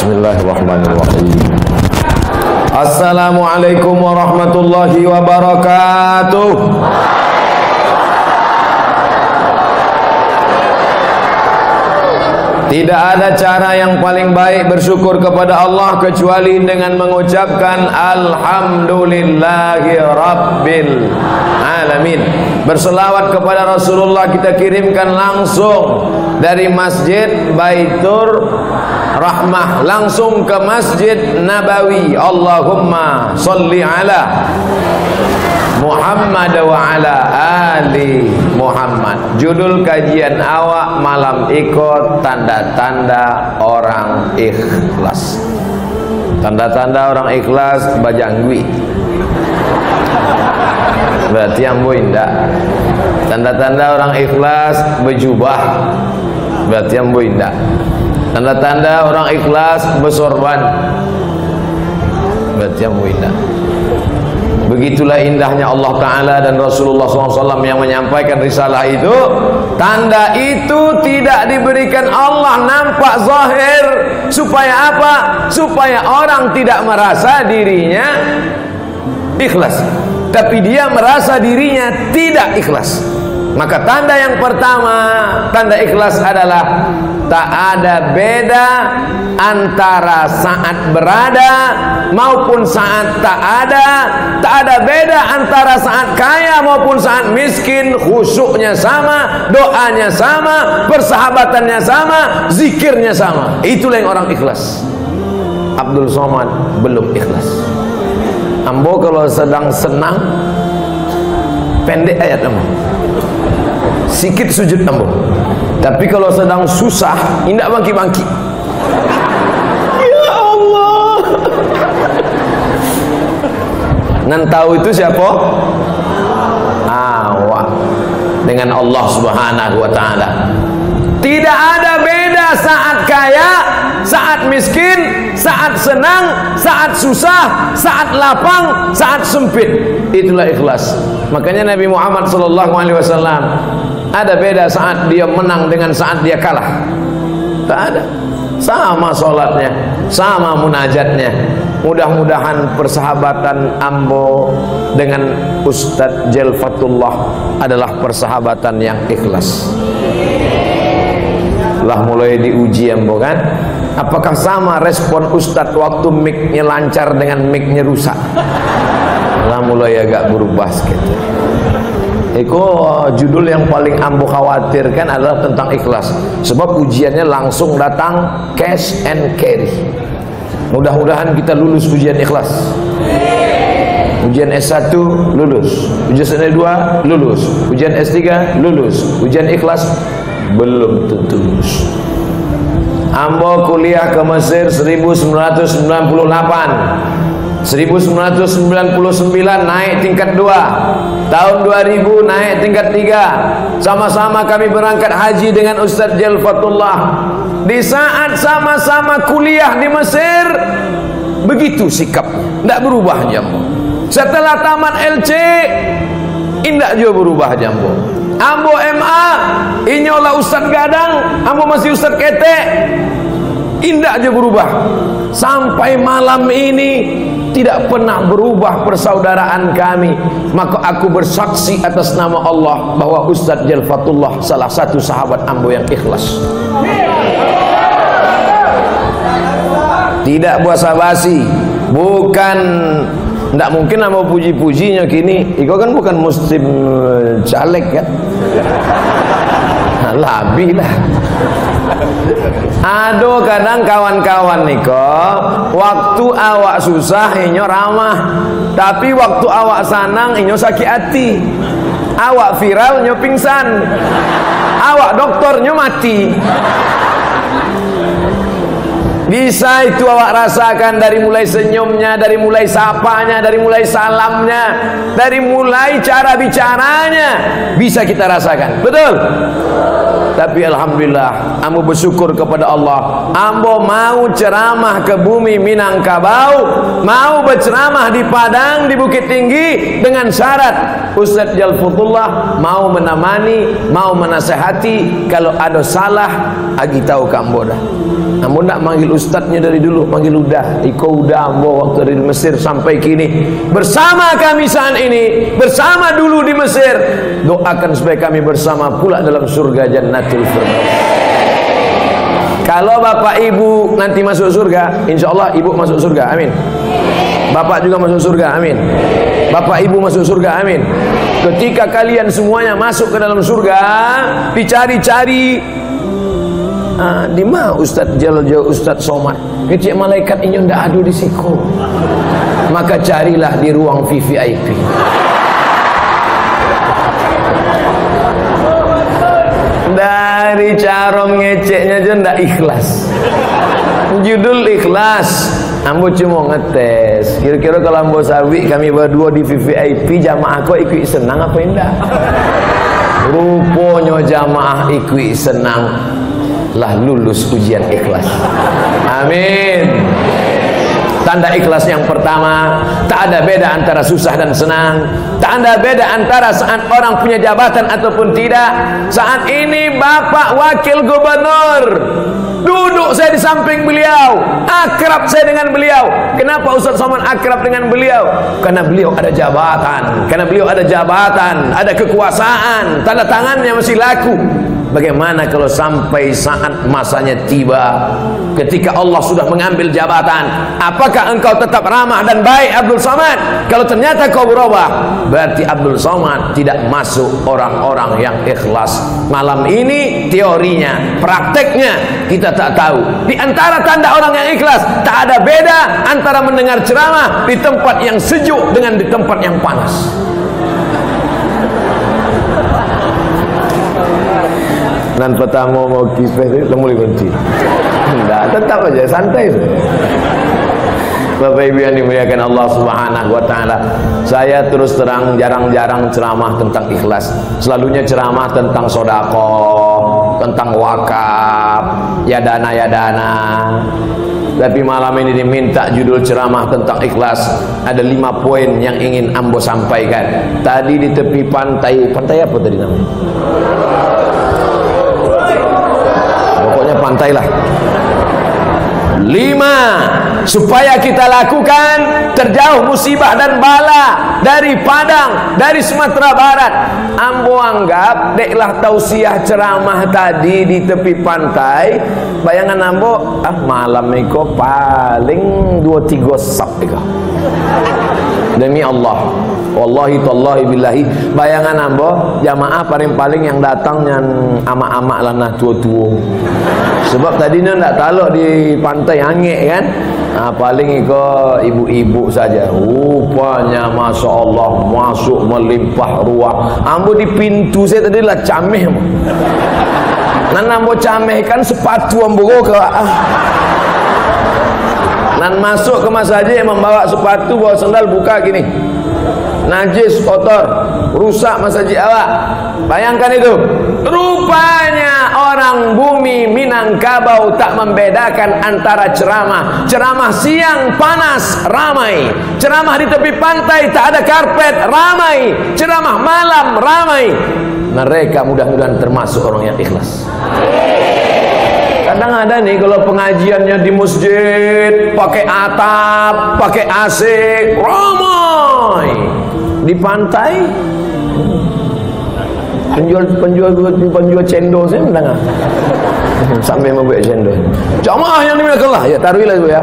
Bismillahirrahmanirrahim. Assalamualaikum warahmatullahi wabarakatuh. Tidak ada cara yang paling baik bersyukur kepada Allah kecuali dengan mengucapkan Alhamdulillahi Rabbil Alamin. Berselawat kepada Rasulullah kita kirimkan langsung dari Masjid Baitur Rahmah langsung ke Masjid Nabawi. Allahumma sholli ala Muhammad wa ala ali Muhammad. Judul kajian awak malam ikut tanda-tanda orang ikhlas. Tanda-tanda orang ikhlas bajangwi. Berarti yang indah. Tanda-tanda orang ikhlas berjubah. Berarti yang indah. Tanda-tanda orang ikhlas bersorban. Berarti yang indah. Begitulah indahnya Allah Ta'ala dan Rasulullah SAW yang menyampaikan risalah itu. Tanda itu tidak diberikan Allah nampak zahir. Supaya apa? Supaya orang tidak merasa dirinya ikhlas, tapi dia merasa dirinya tidak ikhlas. Maka tanda yang pertama, tanda ikhlas adalah tak ada beda antara saat berada maupun saat tak ada. Tak ada beda antara saat kaya maupun saat miskin. Khusyuknya sama, doanya sama, persahabatannya sama, zikirnya sama. Itulah yang orang ikhlas. Abdul Somad belum ikhlas. Ambo kalau sedang senang pendek ayat ambo, sikit sujud ambo. Tapi kalau sedang susah indak bangki-bangki. Ya Allah. Nan tahu itu siapa? Awak dengan Allah Subhanahu wa taala. Tidak ada beda saat kaya, saat miskin, saat senang, saat susah, saat lapang, saat sempit. Itulah ikhlas. Makanya Nabi Muhammad SAW ada beda saat dia menang dengan saat dia kalah. Tak ada. Sama sholatnya, sama munajatnya. Mudah-mudahan persahabatan ambo dengan Ustadz Jalfatullah adalah persahabatan yang ikhlas. Lah mulai diuji ambo kan, apakah sama respon Ustadz waktu mic-nya lancar dengan mic-nya rusak? Lah mulai agak berubah sedikit. Iko judul yang paling ambo khawatirkan adalah tentang ikhlas. Sebab ujiannya langsung datang cash and carry. Mudah-mudahan kita lulus ujian ikhlas. Ujian S1 lulus, ujian S2 lulus, ujian S3 lulus, ujian ikhlas belum tentu lulus. Ambo kuliah ke Mesir 1998, 1999 naik tingkat 2, tahun 2000 naik tingkat 3. Sama-sama kami berangkat haji dengan Ustadz Jalfatullah. Di saat sama-sama kuliah di Mesir, begitu sikap, tidak berubah jambo. Setelah tamat LC, tidak juga berubah jambo. Ambo MA, inyolah Ustadz Gadang, ambo masih Ustadz Ketek, indah aja berubah. Sampai malam ini tidak pernah berubah persaudaraan kami. Maka aku bersaksi atas nama Allah bahwa Ustadz Jalfatullah salah satu sahabat ambo yang ikhlas. Tidak basa-basi, bukan. Tidak mungkin ambo puji-pujinya kini. Iko kan bukan muslim caleg kan? Labi lah. Aduh kadang kawan-kawan niko, waktu awak susah inyo ramah, tapi waktu awak sanang inyo sakit hati. Awak viral inyo pingsan, awak doktor inyo mati. Bisa itu awak rasakan dari mulai senyumnya, dari mulai sapanya, dari mulai salamnya, dari mulai cara bicaranya, bisa kita rasakan. Betul? Tapi alhamdulillah, ambo bersyukur kepada Allah. Ambo mau ceramah ke bumi Minangkabau, mau berceramah di Padang, di Bukit Tinggi dengan syarat Ustadz Jalfatullah mau menemani, mau menasehati. Kalau ada salah, agi tahu ke ambo dah. Ambo nak manggil ustadznya dari dulu, manggil udah. Iko udah ambo waktu dari Mesir sampai kini bersama kami saat ini, bersama dulu di Mesir. Doakan supaya kami bersama pula dalam surga Jannatul Firdaus. Kalau bapak ibu nanti masuk surga, insya Allah ibu masuk surga, amin. Bapak juga masuk surga, amin. Bapak ibu masuk surga, amin. Ketika kalian semuanya masuk ke dalam surga, dicari-cari, di mana Ustaz Jalal, Ustaz Somad? Kecik malaikat ini ndak ada di siku. Maka carilah di ruang VVIP. Dari carom ngeceknya aja ndak ikhlas. Judul ikhlas. Ambo cuma ngetes. Kira-kira kalau ambo sawi kami berdua di VVIP, jamaah kau ikut senang apa enggak? Rupanya jamaah ikut senang. Lah lulus ujian ikhlas. Amin. Tanda ikhlas yang pertama, tak ada beda antara susah dan senang. Tak ada beda antara saat orang punya jabatan ataupun tidak. Saat ini Bapak Wakil Gubernur, duduk saya di samping beliau, akrab saya dengan beliau. Kenapa Ustaz Somad akrab dengan beliau? Karena beliau ada jabatan, karena beliau ada jabatan, ada kekuasaan, tanda tangannya masih laku. Bagaimana kalau sampai saat masanya tiba, ketika Allah sudah mengambil jabatan, apakah engkau tetap ramah dan baik Abdul Somad? Kalau ternyata kau berubah, berarti Abdul Somad tidak masuk orang-orang yang ikhlas. Malam ini teorinya, prakteknya kita tak tahu. Di antara tanda orang yang ikhlas, tak ada beda antara mendengar ceramah di tempat yang sejuk dengan di tempat yang panas. Dan pertama mau kisah itu mulai kunci. Enggak, tetap aja santai. Bapak Ibu yang dimuliakan Allah Subhanahu wa taala, saya terus terang jarang-jarang ceramah tentang ikhlas. Selalunya ceramah tentang sedekah, tentang wakaf, ya dana. Tapi malam ini diminta judul ceramah tentang ikhlas. Ada 5 poin yang ingin ambo sampaikan. Tadi di tepi pantai apa tadi namanya? Pokoknya pantai lah. 5 supaya kita lakukan terjauh musibah dan bala dari Padang, dari Sumatera Barat. Ambo anggap deklah tausiah ceramah tadi di tepi pantai. Bayangan ambo, malam iko paling 2-3 sap iko. Demi Allah, wallahi tallahi billahi, bayangan ambo jamaah paling-paling yang datang yang amak-amak lanah tua-tua. Sebab tadinya ndak taluk di pantai angin kan. Paling iko ibu-ibu saja. Rupanya Masya Allah masuk melimpah ruah. Ambo di pintu saya tadi lah cameh. Nan ambo cameh kan sepatu ambo ke nan masuk ke masjid membawa sepatu, bawa sandal, buka gini. Najis, kotor, rusak masjid awak. Bayangkan itu. Rupanya orang bumi Minangkabau tak membedakan antara ceramah. Ceramah siang panas, ramai. Ceramah di tepi pantai tak ada karpet, ramai. Ceramah malam, ramai. Mereka mudah-mudahan termasuk orang yang ikhlas. Kadang ada nih kalau pengajiannya di masjid pakai atap, pakai AC, ramai. Di pantai penjual cendol saya mendengar sampai membuat cendol. Jamaah yang dimuliakan, ya taruhilah itu ya.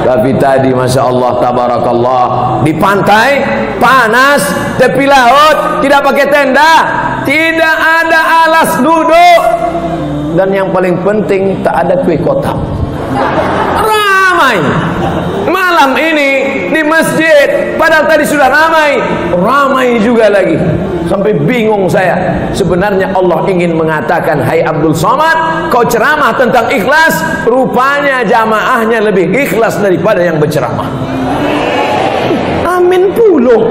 Tapi tadi Masya Allah tabarakallah, di pantai panas, tepi laut, tidak pakai tenda, tidak ada alas duduk, dan yang paling penting tak ada kue kotak. Ramai malam ini di masjid, padahal tadi sudah ramai juga lagi. Sampai bingung saya. Sebenarnya Allah ingin mengatakan, hai Abdul Somad, kau ceramah tentang ikhlas, rupanya jamaahnya lebih ikhlas daripada yang berceramah. Amin puluh.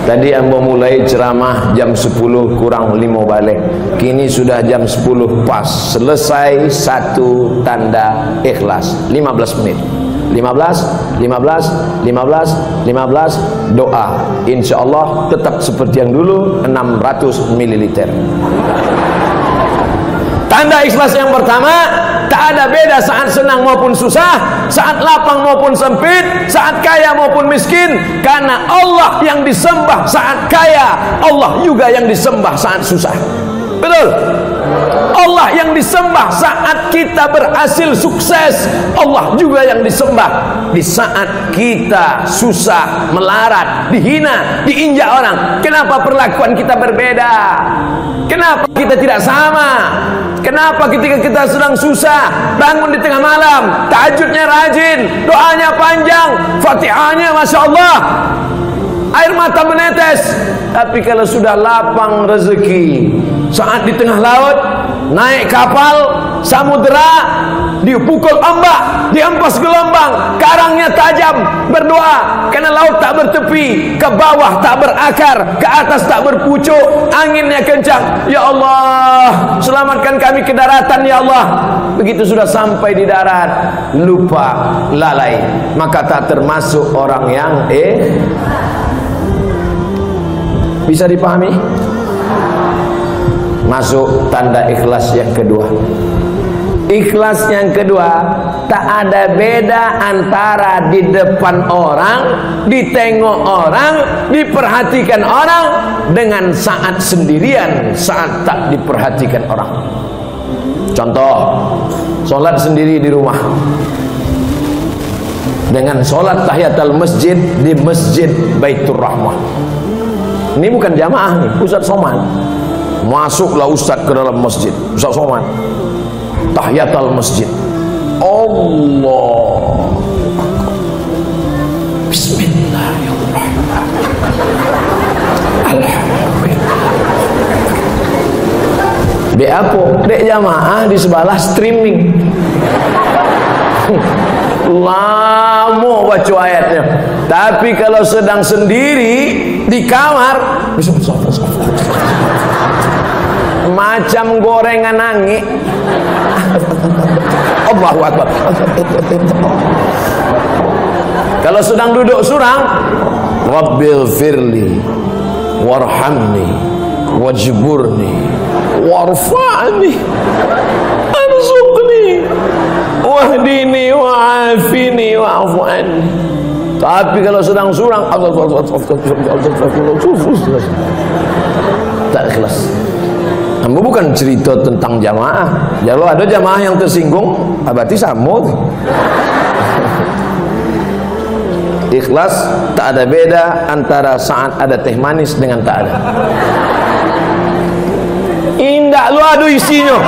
Tadi ambo mulai ceramah jam 10 kurang 5 balik. Kini sudah jam 10 pas. Selesai satu tanda ikhlas. 15 menit. 15 doa. Insya Allah tetap seperti yang dulu, 600 ml. Tanda ikhlas yang pertama, tak ada beda saat senang maupun susah, saat lapang maupun sempit, saat kaya maupun miskin, karena Allah yang disembah saat kaya, Allah juga yang disembah saat susah. Betul? Allah yang disembah saat kita berhasil sukses, Allah juga yang disembah di saat kita susah, melarat, dihina, diinjak orang. Kenapa perlakuan kita berbeda? Kenapa kita tidak sama? Kenapa ketika kita sedang susah, bangun di tengah malam, tahajudnya rajin, doanya panjang, Fatihahnya Masya Allah, air mata menetes. Tapi kalau sudah lapang rezeki, saat di tengah laut, naik kapal, samudera, dipukul ombak, dihempas gelombang, karangnya tajam, berdoa karena laut tak bertepi, ke bawah tak berakar, ke atas tak berpucuk, anginnya kencang. Ya Allah, selamatkan kami ke daratan ya Allah. Begitu sudah sampai di darat, lupa, lalai, maka tak termasuk orang yang bisa dipahami? Masuk tanda ikhlas yang kedua. Ikhlas yang kedua, tak ada beda antara di depan orang, ditengok orang, diperhatikan orang, dengan saat sendirian, saat tak diperhatikan orang. Contoh, sholat sendiri di rumah dengan sholat tahiyatul masjid di Masjid Baitur Rahmah. Ini bukan jamaah nih, Ustaz Somad. Masuklah Ustaz ke dalam masjid, Ustaz Somad, tahiyatul masjid, Allah, Bismillahirrahmanirrahim, Alhamdulillah. Dek apa? Dek jamaah di sebelah streaming. Lama baca ayatnya. Tapi kalau sedang sendiri di kamar, macam gorengan angin. Allahu Akbar. Kalau sedang duduk surang, Rabbil firli warhamni wajburni warfa'ni arzuqni wahdini wa'afini wa'afu anni. Tapi kalau sedang surang, tak ikhlas. Kamu bukan cerita tentang jamaah. Kalau ada jamaah yang tersinggung, berarti sama. Ikhlas tak ada beda antara saat ada teh manis dengan tak ada. Indah lu adu isinya.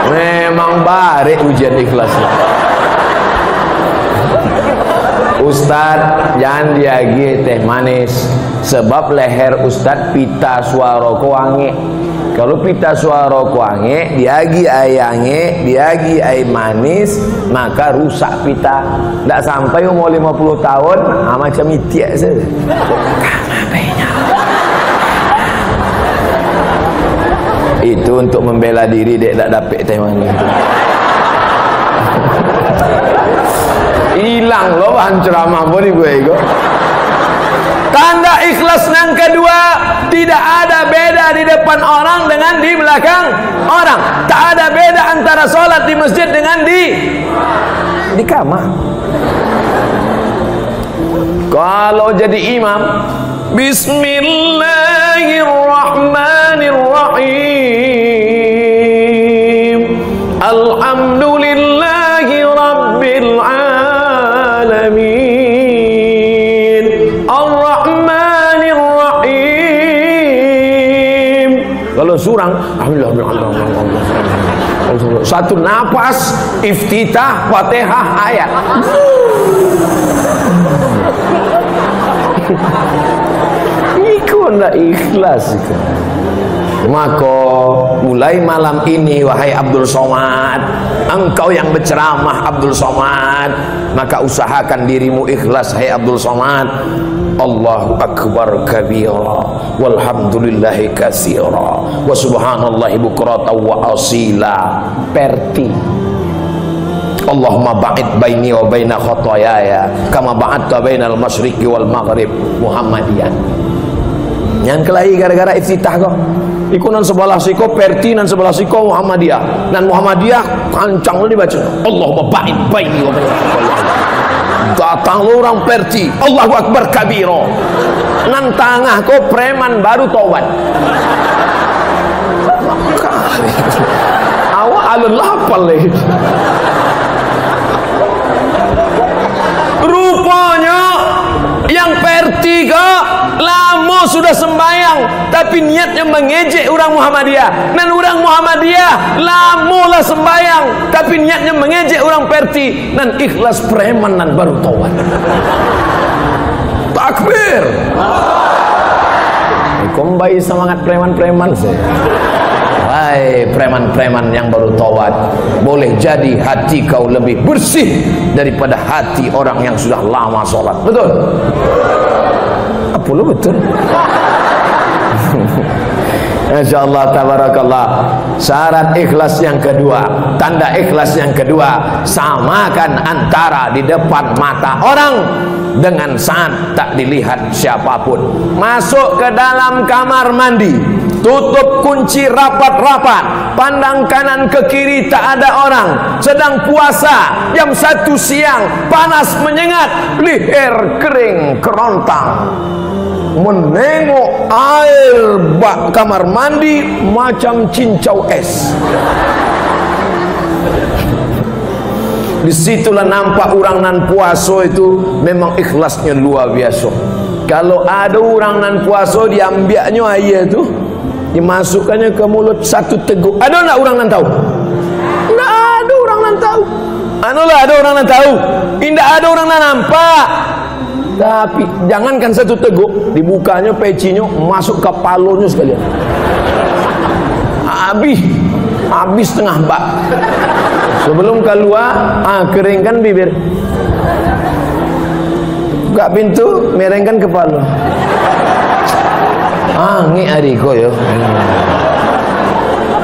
Memang barik ujian ikhlasnya. Ustad jangan diagi teh manis, sebab leher Ustad pita suara kuange. Kalau pita suara kuange, diagi ayange, diagi air manis, maka rusak pita. Tidak sampai umur 50 tahun, macam itiak saja. Itu untuk membela diri dia tak dapat teh manis. Hilang loh bahan ceramah boleh gue ego. Tanda ikhlas yang kedua, tidak ada beda di depan orang dengan di belakang orang. Tak ada beda antara sholat di masjid dengan di kamar. Kalau jadi imam, Bismillahirrahmanirrahim, Alhamdulillahi Rabbil Alamin, Ar-Rahmanirrahim. Kalau surang, Alhamdulillah, satu napas, iftitah, Fatihah, ayat. Iku ndak ikhlas. Maka mulai malam ini wahai Abdul Somad, engkau yang berceramah Abdul Somad, maka usahakan dirimu ikhlas hai Abdul Somad. Allahu akbar kabira walhamdulillahi katsira wa subhanallahi bukratan wa asila. Perti Allahumma ba'id baini wa baina khotoyaya kama ba'adta bainal masyriqi wal maghrib. Muhammadiyah yang kelahi gara-gara iftitah kok iku nan sebelah siko Perti, nan sebelah siko Muhammadiyah, nan Muhammadiyah kancang lu dibaca Allahumma ba'id baini wa baina khotoyaya. Datang lu orang Perti, Allahu akbar kabira, nan tangah kok preman baru tobat. Awak alun lapal leh. Rupanya yang Perti kok lama sudah sembahyang tapi niatnya mengejek orang Muhammadiyah, dan orang Muhammadiyah lama lah sembahyang tapi niatnya mengejek orang Perti, dan ikhlas preman dan baru taubat. Takbir. Kembali semangat preman-preman saya. Hai preman-preman yang baru taubat, boleh jadi hati kau lebih bersih daripada hati orang yang sudah lama sholat. Betul? Apa lu betul? Insyaallah tabarakallah. Syarat ikhlas yang kedua, tanda ikhlas yang kedua, samakan antara di depan mata orang dengan saat tak dilihat siapapun. Masuk ke dalam kamar mandi, tutup kunci rapat-rapat, pandang kanan ke kiri tak ada orang, sedang puasa jam 1 siang, panas menyengat, leher kering kerontang, menengok air bak kamar mandi macam cincau es. Disitulah nampak orang nan puasa itu memang ikhlasnya luar biasa. Kalau ada orang nan puasa diambilnya air itu, dimasukkannya ke mulut satu teguk. Ada tak orang nan tahu? Tidak ada orang nan tahu. Anulah ada orang nan tahu. Tidak ada orang nan nampak. Tapi jangankan satu teguk, dibukanya pecinya masuk ke palunya sekalian. Habis setengah bak. Sebelum keluar, keringkan bibir, buka pintu, merengkan kepala. Angin adikku ya.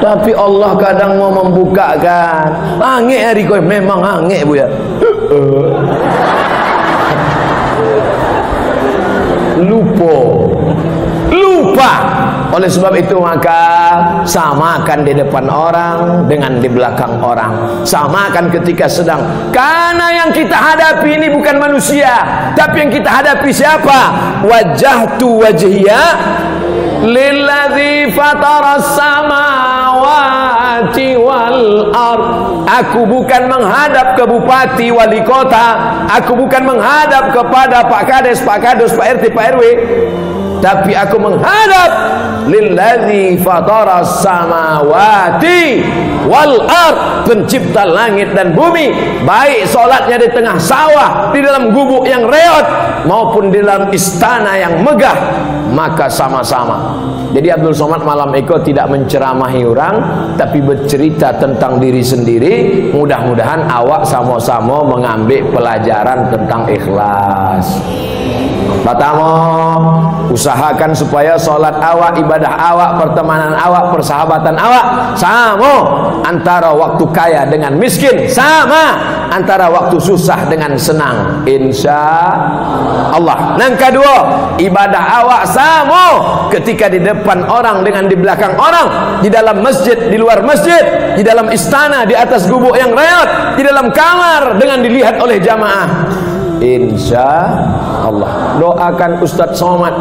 Tapi Allah kadang mau membukakan. Angin adikku, memang angin bu ya. Lupa. Oleh sebab itu maka samakan di depan orang dengan di belakang orang. Samakan ketika sedang, karena yang kita hadapi ini bukan manusia, tapi yang kita hadapi siapa? Wajjahtu wajhiya lilladzi fataras samawati wal ard. Aku bukan menghadap ke bupati, wali kota, aku bukan menghadap kepada Pak Kades, Pak Kadus, Pak RT, Pak RW, tapi aku menghadap lilladzi fataras samawati wal ard, pencipta langit dan bumi. Baik solatnya di tengah sawah, di dalam gubuk yang reot, maupun di dalam istana yang megah, maka sama-sama. Jadi Abdul Somad malam itu tidak menceramahi orang, tapi bercerita tentang diri sendiri. Mudah-mudahan awak sama-sama mengambil pelajaran tentang ikhlas. Pertama, usahakan supaya solat awak, ibadah awak, pertemanan awak, persahabatan awak sama antara waktu kaya dengan miskin, sama antara waktu susah dengan senang, insya Allah. Yang kedua, ibadah awak sama ketika di depan orang dengan di belakang orang, di dalam masjid, di luar masjid, di dalam istana, di atas gubuk yang reot, di dalam kamar dengan dilihat oleh jamaah, insya Allah. Doakan Ustadz Somad,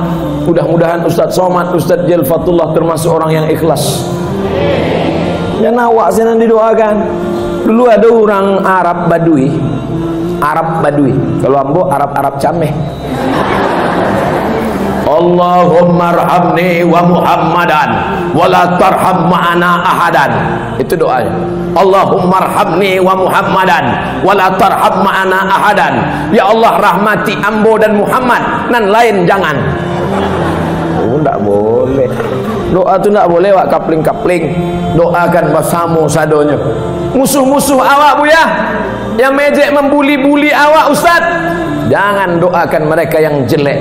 mudah-mudahan Ustadz Somad, Ustadz Jalfatullah termasuk orang yang ikhlas. Dan awak senang didoakan. Dulu ada orang Arab Badui, kalau ambo Arab cameh. Allahumma arhamni wa Muhammadan wa la tarham ma'ana ahadan. Itu doanya. Allahumma arhamni wa Muhammadan wa la tarham ma'ana ahadan. Ya Allah, rahmati ambo dan Muhammad, nan lain jangan. Tidak boleh. Doa tu tak boleh wak kapling-kapling. Doakan bersama sadonya. Musuh-musuh awak buya, yang mejek membuli-buli awak ustaz, jangan doakan mereka yang jelek.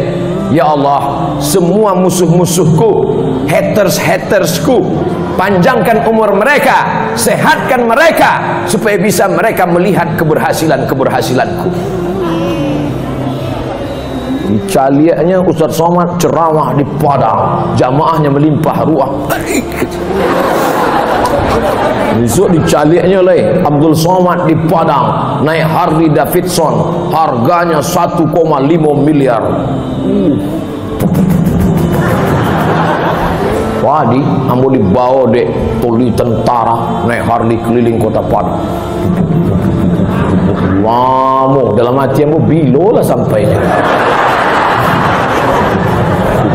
Ya Allah, semua musuh-musuhku, haters-hatersku, panjangkan umur mereka, sehatkan mereka, supaya bisa mereka melihat keberhasilan-keberhasilanku. Caliaknya Ustaz Somad ceramah di Padang, jamaahnya melimpah ruah. Besok dicaliaknya lagi Abdul Somad di Padang, naik Harley Davidson, harganya 1,5 miliar. Wadi ambo dibawa dek poli tentara naik Harley keliling kota Padang. Lama dalam hati ambo bilo lah sampainya.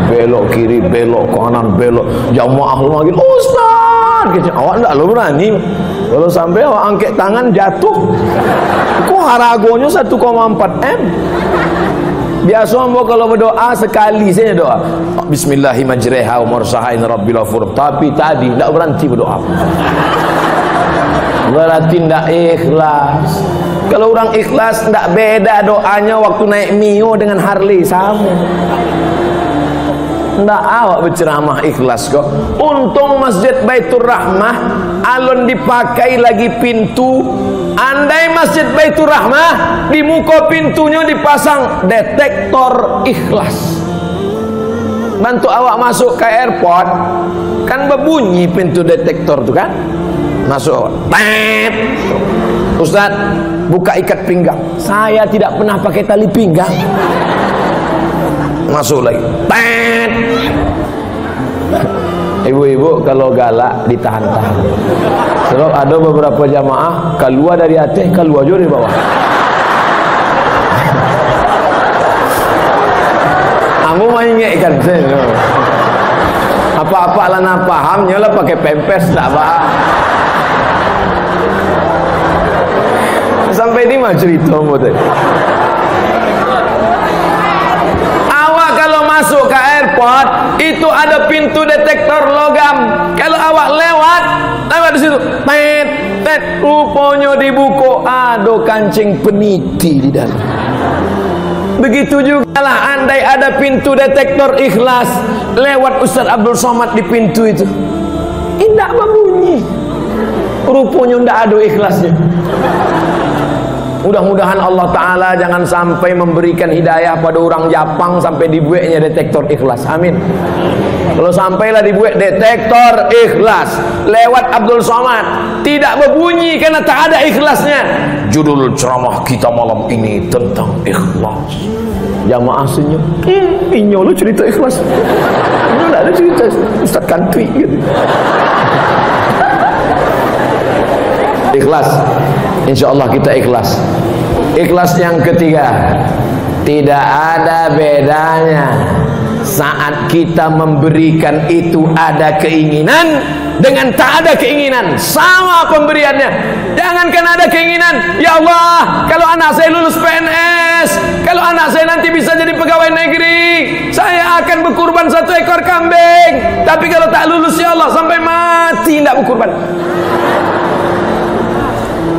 Belok kiri, belok kanan, belok. Jamaah lu manggil Ustaz, gitu. Awak enggak lo berani. Kalau sampai awak angkat tangan jatuh. Kok haragonya 1,4 M? Biasa ambo kalau berdoa sekali saja doa. Bismillahirrahmanirrahim wa marsahain rabbil ghafur. Tapi tadi enggak berhenti berdoa. Berarti enggak ikhlas. Kalau orang ikhlas enggak beda doanya waktu naik Mio dengan Harley, sama. Ndak awak berceramah ikhlas kok. Untung Masjid Baitur Rahmah alon dipakai lagi pintu. Andai Masjid Baitur Rahmah di muka pintunya dipasang detektor ikhlas, bantu awak masuk ke airport kan berbunyi pintu detektor tu kan. Masuk tet. Ustaz, buka ikat pinggang. Saya tidak pernah pakai tali pinggang. Masuk lagi tet. Ibu-ibu kalau galak ditahan-tahan, sebab ada beberapa jamaah keluar dari atas, keluar juga dari bawah. Kamu main ingatkan saya apa-apa lah nak pahamnya lah pakai pempes tak apa. Sampai di mana cerita betul. Masuk ke airport itu ada pintu detektor logam. Kalau awak lewat di situ, tet, rupanya di buku ada kancing peniti di dalam. Begitu juga lah andai ada pintu detektor ikhlas, lewat Ustaz Abdul Somad di pintu itu, tidak berbunyi. Rupanya tidak ada ikhlasnya. Mudah-mudahan Allah Ta'ala jangan sampai memberikan hidayah pada orang Japang sampai dibuatnya detektor ikhlas. Amin. Kalau sampailah dibuat detektor ikhlas lewat Abdul Somad, tidak berbunyi karena tak ada ikhlasnya. Judul ceramah kita malam ini tentang ikhlas. Jamaah senyum. Inyo lu cerita ikhlas. Ini tak ada cerita Ustaz Kantwi gitu. Ikhlas. InsyaAllah kita ikhlas. Ikhlas yang ketiga, tidak ada bedanya saat kita memberikan itu ada keinginan dengan tak ada keinginan, sama pemberiannya. Jangankan ada keinginan, ya Allah, kalau anak saya lulus PNS, kalau anak saya nanti bisa jadi pegawai negeri, saya akan berkurban 1 ekor kambing. Tapi kalau tak lulus, ya Allah, sampai mati tidak berkurban.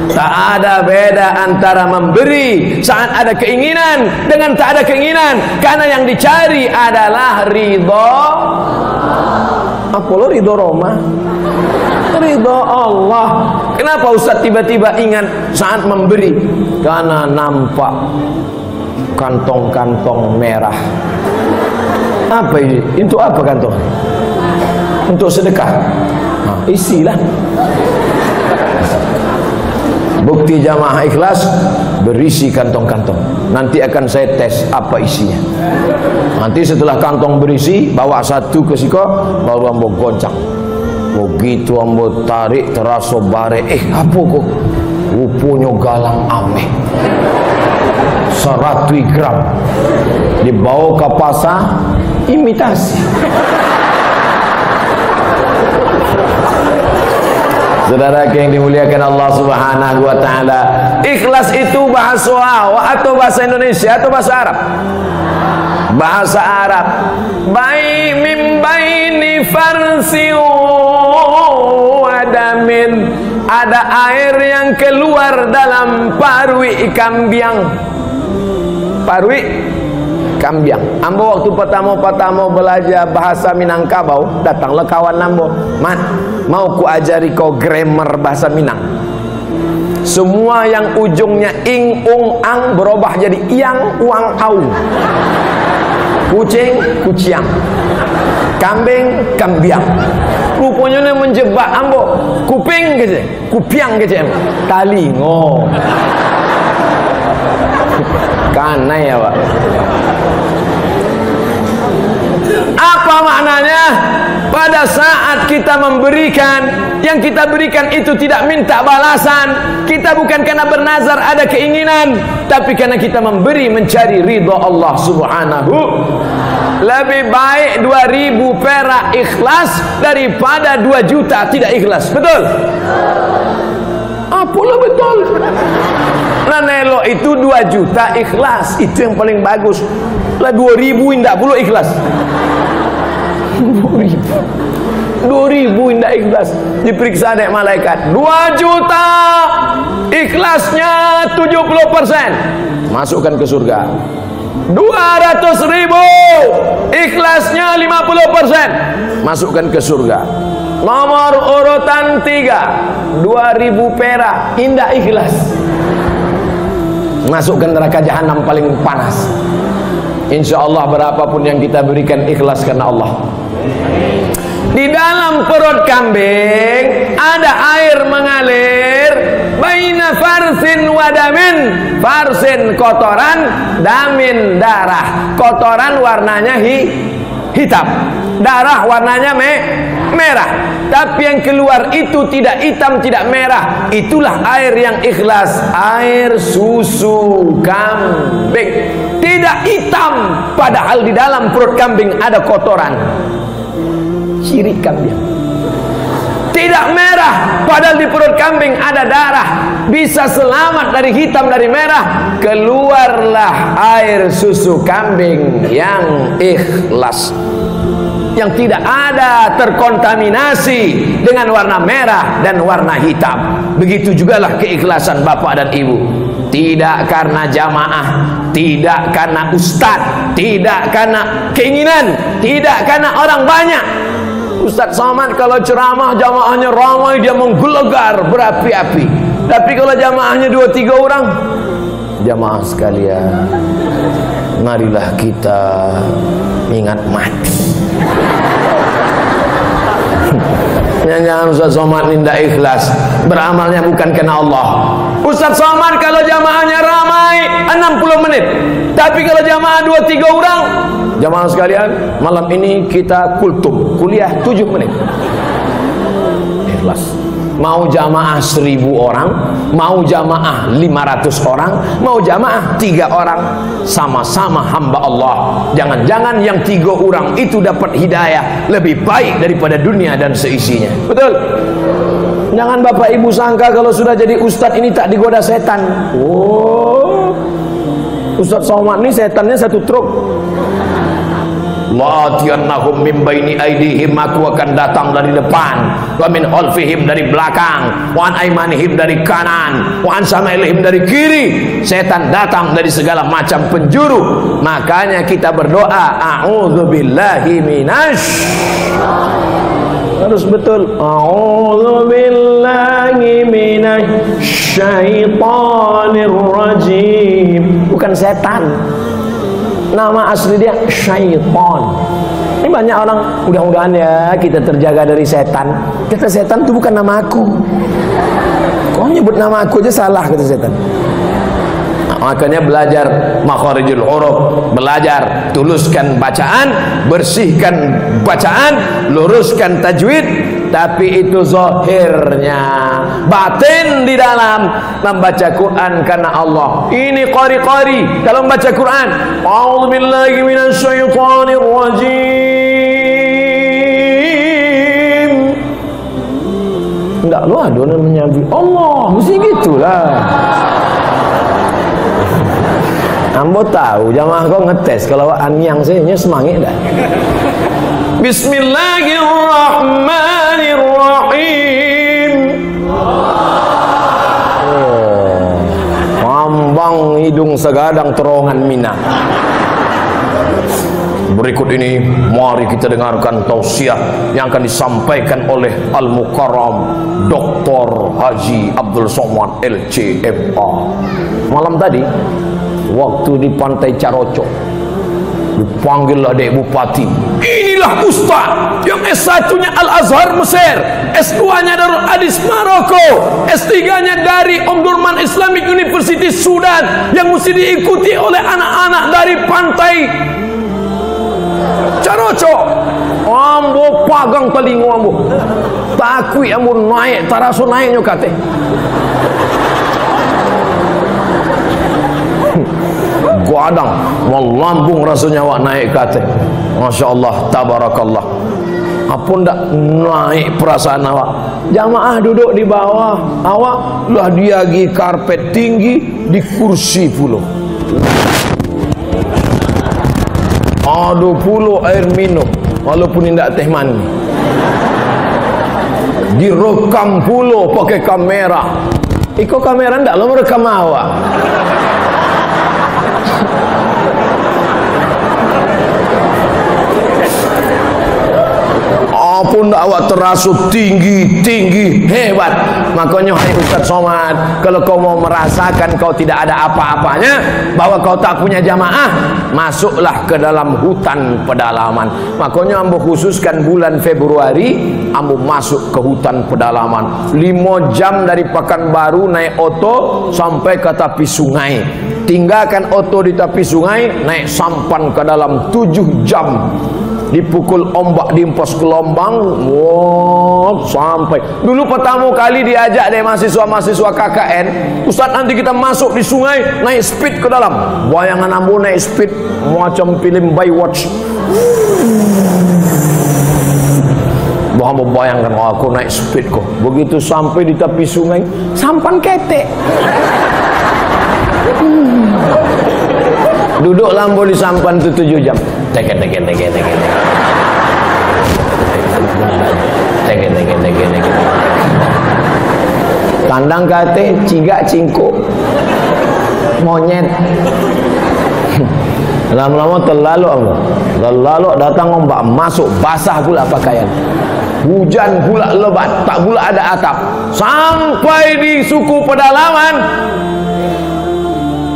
Tak ada beda antara memberi saat ada keinginan dengan tak ada keinginan, karena yang dicari adalah ridho. Apa lo ridho Roma? Ridho Allah. Kenapa Ustaz tiba-tiba ingat saat memberi? Karena nampak kantong-kantong merah. Apa ini? Untuk apa kantong? Untuk sedekah. Nah, isilah. Bukti jamaah ikhlas berisi kantong-kantong. Nanti akan saya tes apa isinya. Nanti setelah kantong berisi, bawa satu ke siko, baru ambo goncang. Begitu ambo tarik terasa bare. Apa kok? Rupanya galang ameh 100 gram. Dibawa ke pasar, imitasi. Saudara yang dimuliakan Allah Subhanahu wa taala, ikhlas itu bahasa Arab atau bahasa Indonesia atau bahasa Arab? Bahasa Arab. Mim baini farsin wadamin, ada air yang keluar dalam parui kambiang. Parui kambiang. Ambo waktu pertama belajar bahasa Minangkabau, datanglah kawan ambo, "Man, mau ku ajari kau grammar bahasa Minang." Semua yang ujungnya ing, ung, ang berubah jadi iang, uang, au. Kucing, kuciang. Kambing, kambiang. Rupanya menjebak ambo. Kuping gitu, kupiang gitu. Talingo. Kanai ya Pak. Apa maknanya? Pada saat kita memberikan, yang kita berikan itu tidak minta balasan. Kita bukan karena bernazar ada keinginan, tapi karena kita memberi mencari ridha Allah Subhanahu. Lebih baik 2000 perak ikhlas daripada 2 juta tidak ikhlas. Betul? Apalah betul. Nah nelo itu 2 juta ikhlas, itu yang paling bagus. Lah 2000 indah pula ikhlas. 2000 indah ikhlas. Diperiksa dek malaikat, 2 juta ikhlasnya 70%, masukkan ke surga. 200.000 ikhlasnya 50%, masukkan ke surga. Nomor urutan 3, 2000 perak indah ikhlas, masukkan neraka jahanam paling panas. Insya Allah berapapun yang kita berikan ikhlas karena Allah. Di dalam perut kambing ada air mengalir, baina farsin wadamin. Farsin kotoran, damin darah. Kotoran warnanya hitam, darah warnanya merah. Tapi yang keluar itu tidak hitam, tidak merah. Itulah air yang ikhlas, air susu kambing. Tidak hitam, padahal di dalam perut kambing ada kotoran. Ciri kambing. Tidak merah, padahal di perut kambing ada darah. Bisa selamat dari hitam, dari merah. Keluarlah air susu kambing yang ikhlas, yang tidak ada terkontaminasi dengan warna merah dan warna hitam. Begitu jugalah keikhlasan bapak dan ibu. Tidak karena jamaah, tidak karena ustadz, tidak karena keinginan, tidak karena orang banyak. Ustadz Somad kalau ceramah jamaahnya ramai, dia menggelegar berapi-api. Tapi kalau jamaahnya 2-3 orang, jamaah sekalian, marilah kita ingat mati. Jangan Ustadz Somad tidak ikhlas, beramalnya bukan karena Allah. Ustadz Somad kalau jamaahnya ramai 60 menit, tapi kalau jamaah 2-3 orang, jamaah sekalian, malam ini kita kultum, kuliah 7 menit. Ikhlas. Mau jamaah 1000 orang, mau jamaah 500 orang, mau jamaah 3 orang, sama-sama hamba Allah. Jangan-jangan yang 3 orang itu dapat hidayah lebih baik daripada dunia dan seisinya. Betul? Jangan bapak ibu sangka kalau sudah jadi ustadz ini tak digoda setan. Oh, Ustadz Somad ini setannya 1 truk. La'atiyannahum min baini aidihim, aku akan datang dari depan, wa min khalfihim dari belakang, wa an aimanihim dari kanan, wa an samailihim dari kiri. Setan datang dari segala macam penjuru. Makanya kita berdoa, a'udzubillahi minasy, harus betul, a'udzubillahi minasy syaitanir rajim. Bukan setan, nama asli dia syaitan. Ini banyak orang, mudah-mudahan ya kita terjaga dari setan. Kata setan itu bukan nama aku. Kau nyebut nama aku aja salah, kata setan. Nah, makanya belajar makharijul huruf, belajar tuluskan bacaan, bersihkan bacaan, luruskan tajwid. Tapi itu zahirnya, batin di dalam membaca Quran karena Allah. Ini qari-qari dalam membaca Quran. A'udzubillahi minasyaitonir rajim. Enggak lu ada namanya Allah, mesti gitulah. Ambo tahu jamaah kau ngetes kalau anyang sehnya semangat dah. Bismillahirrahmanirrahim. Mambang hidung segadang terongan Mina. Berikut ini mari kita dengarkan tausiah yang akan disampaikan oleh Al-Mukarram Dr. Haji Abdul Somad LCMA. Malam tadi waktu di Pantai Caroco dipanggillah Dek Bupati. Inilah Ustaz yang S1-nya Al-Azhar Mesir, S2-nya Darul Hadis Maroko, S3-nya dari Omdurman Islamic University Sudan, yang mesti diikuti oleh anak-anak dari Pantai Caroco. Ambo pagang telingo ambo, takui ambo naik taraso naiknya kate. Guadang melambung rasanya awak naik kate. Masya Allah, tabarakallah. Apa ndak naik perasaan awak? Jamaah duduk di bawah, awak lah diagi karpet tinggi di kursi puluh. Ada puluh air minum walaupun tidak teh mani. Direkam puluh pakai kamera. Iko kamera ndak lo merekam awak. Apun awak terasa tinggi hebat. Makanya hai Ustaz Somad, kalau kau mau merasakan kau tidak ada apa-apanya, bahwa kau tak punya jamaah, masuklah ke dalam hutan pedalaman. Makanya ambo khususkan bulan Februari ambo masuk ke hutan pedalaman 5 jam dari Pekanbaru naik oto sampai ke tepi sungai, tinggalkan oto di tepi sungai, naik sampan ke dalam 7 jam, dipukul ombak, diempos gelombang, wow, sampai dulu pertama kali diajak deh mahasiswa-mahasiswa KKN, Ustaz nanti kita masuk di sungai naik speed ke dalam. Bayangan ambo naik speed macam film Baywatch. Ambo bayangkan, oh, aku naik speed kok. Begitu sampai di tepi sungai, sampan ketek. Duduk lambo di sampan itu 7 jam. Teke. Kandang kate, cigak cingko, monyet. Lama-lama terlalu datang ombak, masuk basah pula pakaian. Hujan pula lebat, tak pula ada atap. Sampai di suku pedalaman,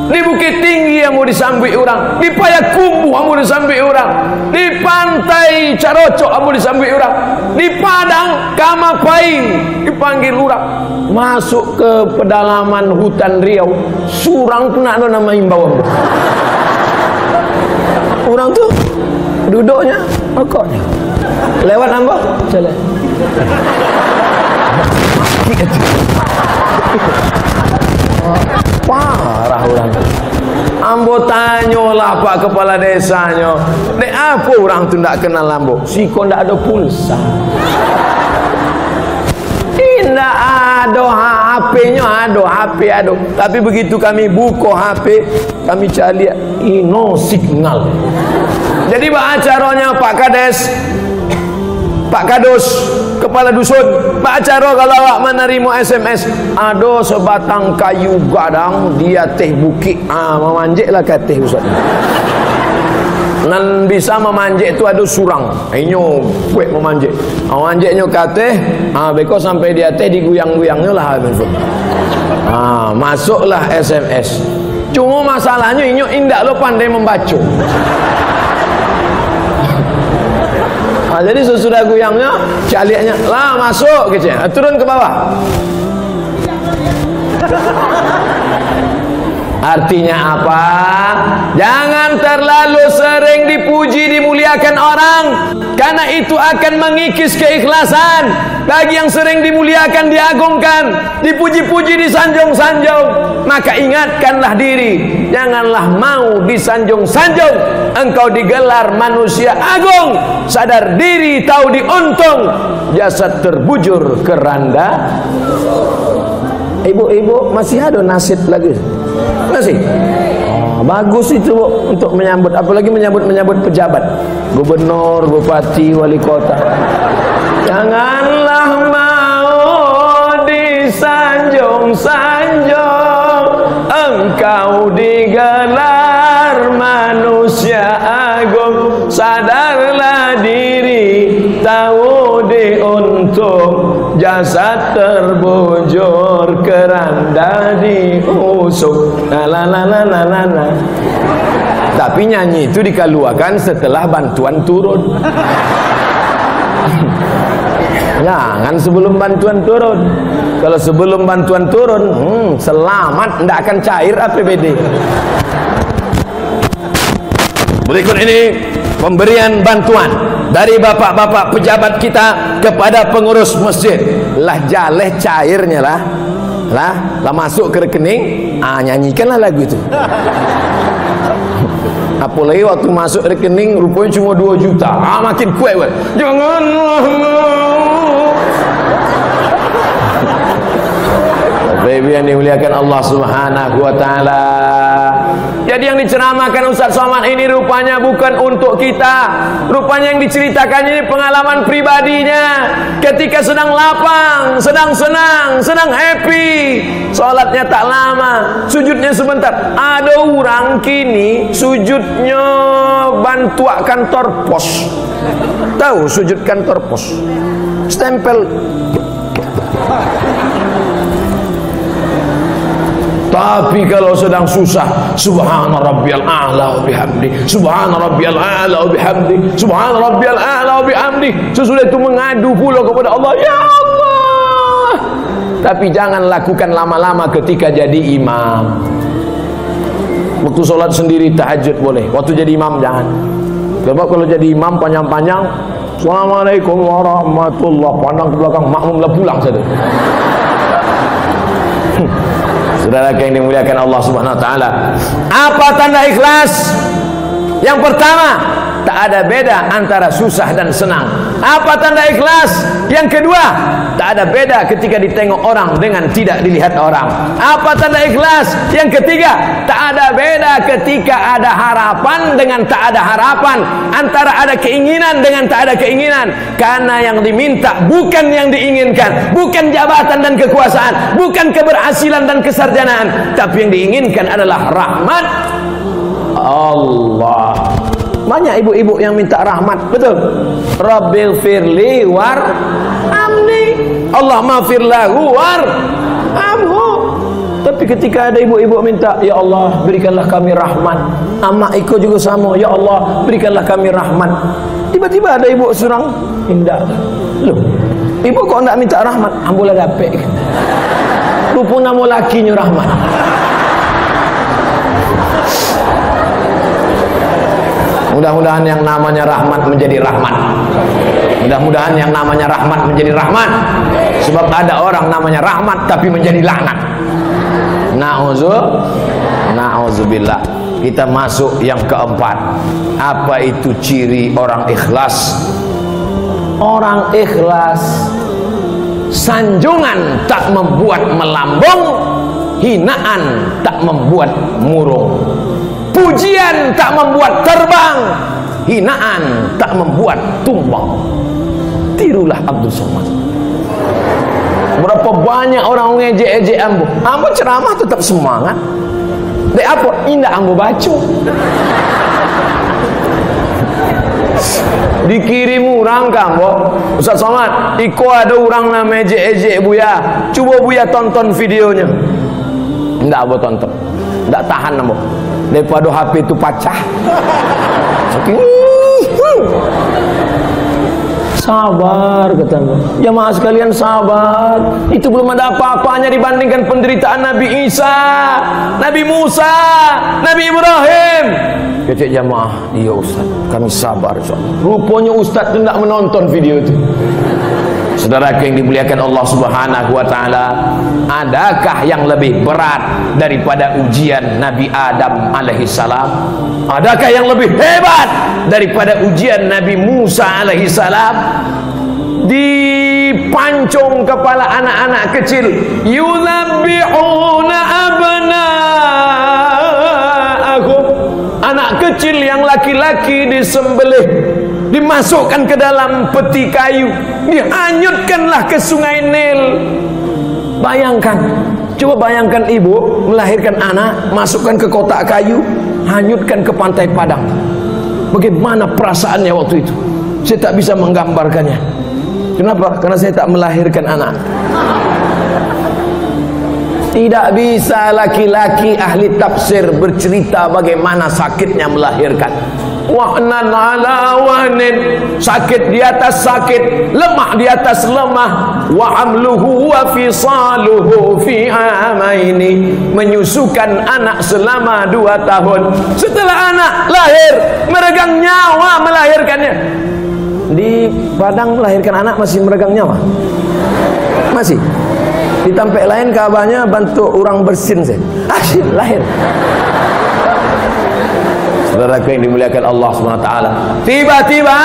di Bukit Tinggi yang mau disambi orang, di Payakumbuh yang mau disambi orang, di Pantai Caroco yang mau disambi orang, di Padang Kamapaing dipanggil orang. Masuk ke pedalaman hutan Riau, surang pun ada nama himbauan. Orang tuh duduknya, rokoknya, lewat nambah jalan. Parah orang. Ambo tanyalah Pak Kepala Desanya, dek apa orang tu tak kenal ambo? Siko ndak ada pulsa. Tidak ada HP-nya, ada. Tapi begitu kami buka HP, kami cari no signal. Jadi acaranya Pak Kades, Pak Kadus, Kepala Dusun, Pak Caro kalau awak menerima SMS, ada sebatang kayu gadang, dia teh bukit, memanjeklah ke teh Ustaz. Nan bisa memanjek itu ada surang, inyo kuek memanjek. Memanjeknya ke teh, beko sampai dia teh diguyang-guyangnya lah. Masuklah SMS. Cuma masalahnya inyo indak lo pandai membaca. Jadi sesudah guyangnya, caliknya lah masuk kecil, turun ke bawah. Artinya apa? Jangan terlalu sering dipuji, dimuliakan orang, karena itu akan mengikis keikhlasan. Bagi yang sering dimuliakan, diagungkan, dipuji-puji, disanjung-sanjung, maka ingatkanlah diri, janganlah mau disanjung-sanjung. Engkau digelar manusia agung, sadar diri, tahu diuntung, jasad terbujur keranda. Ibu-ibu masih ada nasib lagi. Masih. Bagus itu untuk menyambut, apalagi menyambut pejabat, gubernur, bupati, wali kota. Janganlah mau disanjung-sanjung, engkau digelar manusia agung. Sadarlah diri, tahu diuntung, jasad terbujur, keranda diusuk. Tapi nyanyi itu dikeluarkan setelah bantuan turun. Jangan sebelum bantuan turun. Kalau sebelum bantuan turun, selamat, tidak akan cair APBD. Berikut ini pemberian bantuan dari bapak-bapak pejabat kita kepada pengurus masjid. Lah jaleh cairnya lah masuk ke rekening, nyanyikanlah lagu itu. Apalagi waktu masuk rekening rupanya cuma 2 juta, makin kuat. Janganlah baby yang dimuliakan Allah Subhanahu wa taala. Jadi yang diceramahkan Ustaz Somad ini rupanya bukan untuk kita. Rupanya yang diceritakannya ini pengalaman pribadinya. Ketika sedang lapang, sedang senang, sedang happy, sholatnya tak lama, sujudnya sebentar. Ada orang kini sujudnya bantuan kantor pos. Tahu sujud kantor pos? Stempel. Tapi kalau sedang susah, subhana rabbiyal a'la wa bihamdi, subhana rabbiyal a'la wa bihamdi, subhana rabbiyal a'la wa bihamdi. Sesudah itu mengadu pula kepada Allah, ya Allah. Tapi jangan lakukan lama-lama ketika jadi imam. Waktu sholat sendiri tahajud boleh, waktu jadi imam jangan. Sebab kalau jadi imam panjang-panjang, assalamualaikum warahmatullahi, pandang ke belakang, makmum lah pulang saja. Saudara yang dimuliakan Allah Subhanahu wa taala, apa tanda ikhlas? Yang pertama, tak ada beda antara susah dan senang. Apa tanda ikhlas? Yang kedua, tak ada beda ketika ditengok orang dengan tidak dilihat orang. Apa tanda ikhlas? Yang ketiga, tak ada beda ketika ada harapan dengan tak ada harapan, antara ada keinginan dengan tak ada keinginan. Karena yang diminta bukan yang diinginkan, bukan jabatan dan kekuasaan, bukan keberhasilan dan kesarjanaan, tapi yang diinginkan adalah rahmat Allah. Banyak ibu-ibu yang minta rahmat, betul? Rabbil firli war amni, Allah maghfir lahu war amhu. Tapi ketika ada ibu-ibu minta, ya Allah berikanlah kami rahmat, amak iko juga sama, ya Allah berikanlah kami rahmat. Tiba-tiba ada ibu surang, indah. Loh, ibu kok enggak minta rahmat? Ambolah dapet. Rupa nama lakinya rahmat. Mudah-mudahan yang namanya rahmat menjadi rahmat. Mudah-mudahan yang namanya rahmat menjadi rahmat. Sebab ada orang namanya rahmat tapi menjadi laknat. Na'udzubillah. Kita masuk yang keempat. Apa itu ciri orang ikhlas? Orang ikhlas, sanjungan tak membuat melambung, hinaan tak membuat murung, pujian tak membuat terbang, hinaan tak membuat tumbang. Tirulah Abdul Somad. Berapa banyak orang ngejek-ejek ambo. Ambo ceramah tetap semangat. Dek apa? Indah ambo baca. Dikirim orang kambo, Ustaz Somad, iko ada orang nama ejek-ejek Buya. Coba Buya tonton videonya. Nggak ambo tonton. Nggak tahan ambo. Daripada HP itu pecah. Sabar katanya. Jamaah sekalian sabar. Itu belum ada apa-apanya dibandingkan penderitaan Nabi Isa, Nabi Musa, Nabi Ibrahim. Kecik jamaah, iya Ustaz, kami sabar insyaallah. Rupanya Ustaz itu tidak menonton video itu. Saudara yang dimuliakan Allah Subhanahu wa taala, adakah yang lebih berat daripada ujian Nabi Adam alaihi salam? Adakah yang lebih hebat daripada ujian Nabi Musa alaihi salam? Dipancung kepala anak-anak kecil, yuzabbihuna abna laki-laki disembelih, dimasukkan ke dalam peti kayu, dihanyutkanlah ke sungai Nil. Bayangkan, coba bayangkan ibu melahirkan anak, masukkan ke kotak kayu, hanyutkan ke pantai Padang. Bagaimana perasaannya waktu itu? Saya tak bisa menggambarkannya. Kenapa? Karena saya tak melahirkan anak. Tidak bisa laki-laki ahli tafsir bercerita bagaimana sakitnya melahirkan. Wahnan ala wahnin, sakit di atas sakit, lemah di atas lemah. Wa hamluhu wa fisaluhu fi amaini, menyusukan anak selama 2 tahun. Setelah anak lahir, meregang nyawa melahirkannya. Di Padang melahirkan anak masih meregang nyawa? Masih. Di tempat lain kabarnya bantu orang bersin saya. Lahir. Saudaraku yang dimuliakan Allah Subhanahu wa taala. Tiba-tiba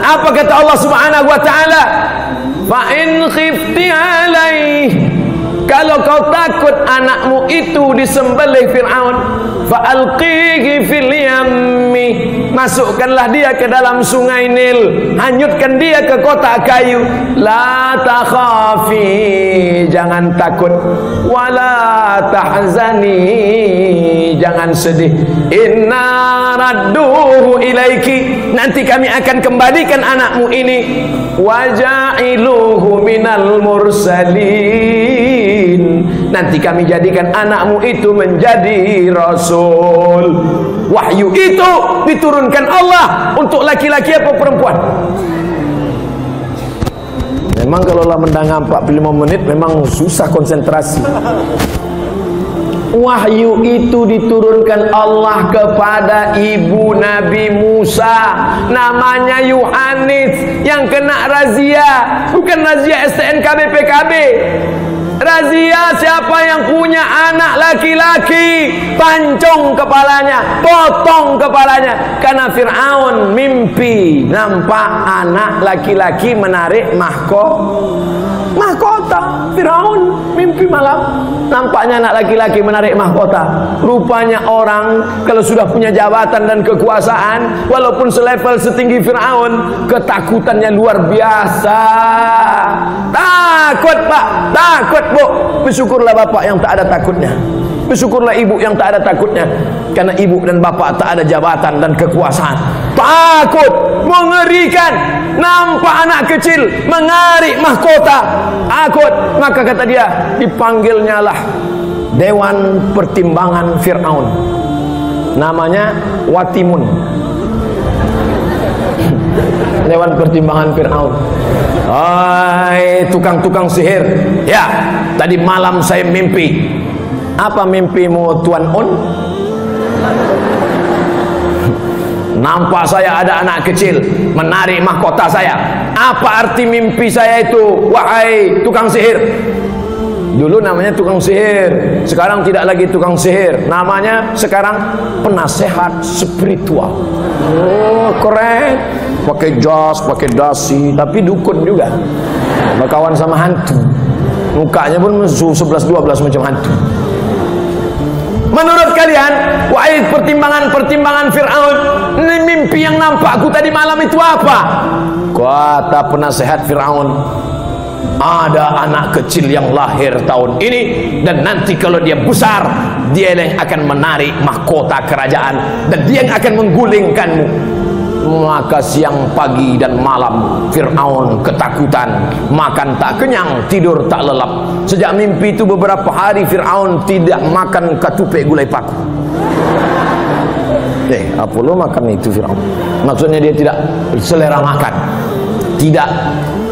apa kata Allah Subhanahu wa taala? Fa in khifti alaih, kalau kau takut anakmu itu disembelih Fir'aun, fa alqihi fil yammi, masukkanlah dia ke dalam sungai Nil, hanyutkan dia ke kotak kayu. La takhafi, jangan takut, wala tahzani, jangan sedih. Inna radduhu ilaiki, nanti kami akan kembalikan anakmu ini. Waja'iluhu minal mursalin, nanti kami jadikan anakmu itu menjadi rasul. Wahyu itu diturunkan Allah untuk laki-laki apa perempuan? Memang kalau lah mendengar 45 menit memang susah konsentrasi. Wahyu itu diturunkan Allah kepada ibu Nabi Musa, namanya Yohanes, yang kena razia. Bukan razia STNK BPKB, razia siapa yang punya anak laki-laki, pancung kepalanya, potong kepalanya. Karena Fir'aun mimpi nampak anak laki-laki menarik mahkota. Fir'aun mimpi malam, nampaknya anak laki-laki menarik mahkota. Rupanya orang kalau sudah punya jabatan dan kekuasaan, walaupun selevel setinggi Fir'aun, ketakutannya luar biasa. Takut pak, takut bu. Bersyukurlah bapak yang tak ada takutnya, bersyukurlah ibu yang tak ada takutnya. Karena ibu dan bapak tak ada jabatan dan kekuasaan. Takut, mengerikan. Nampak anak kecil menarik mahkota, takut. Maka kata dia, dipanggilnya lah Dewan Pertimbangan Fir'aun, namanya Watimun. Dewan Pertimbangan Fir'aun. Hai tukang-tukang sihir, ya tadi malam saya mimpi. Apa mimpimu Tuan Un? Nampak saya ada anak kecil menarik mahkota saya. Apa arti mimpi saya itu, wahai tukang sihir? Dulu namanya tukang sihir, sekarang tidak lagi tukang sihir, namanya sekarang penasehat spiritual. Oh keren, pakai jas, pakai dasi, tapi dukun juga, berkawan sama hantu, mukanya pun 11-12 macam hantu. Menurut kalian, wahai pertimbangan Fir'aun, ini mimpi yang nampakku tadi malam itu apa? Kata penasehat Fir'aun, ada anak kecil yang lahir tahun ini, dan nanti kalau dia besar, dia yang akan menarik mahkota kerajaan, dan dia yang akan menggulingkanmu. Maka siang, pagi, dan malam Fir'aun ketakutan, makan tak kenyang, tidur tak lelap. Sejak mimpi itu beberapa hari Fir'aun tidak makan katupe gulai paku. Apa lo makan itu Fir'aun? Maksudnya dia tidak selera makan, tidak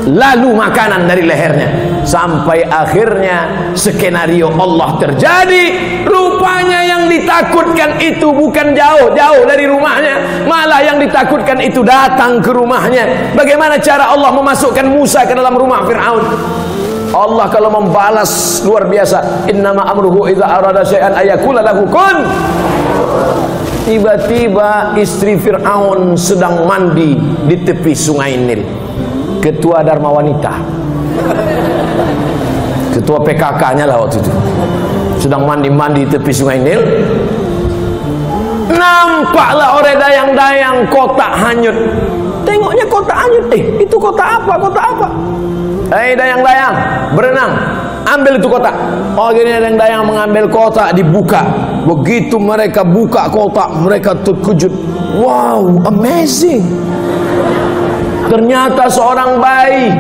lalu makanan dari lehernya. Sampai akhirnya skenario Allah terjadi. Rupanya yang ditakutkan itu bukan jauh-jauh dari rumahnya, malah yang ditakutkan itu datang ke rumahnya. Bagaimana cara Allah memasukkan Musa ke dalam rumah Fir'aun? Allah kalau membalas luar biasa. Innama amruhu idza arada syai'an ayaqula lahu kun. Tiba-tiba istri Fir'aun sedang mandi di tepi sungai Nil. Ketua Dharma Wanita, ketua PKK-nya lah waktu itu, sedang mandi-mandi di tepi sungai Nil. Nampaklah oleh dayang-dayang kotak hanyut. Tengoknya kotak hanyut. Itu kotak apa? Kotak apa? Dayang-dayang berenang, ambil itu kotak. Akhirnya dayang-dayang mengambil kotak, dibuka. Begitu mereka buka kotak, mereka terkejut. Wow, amazing. Ternyata seorang bayi.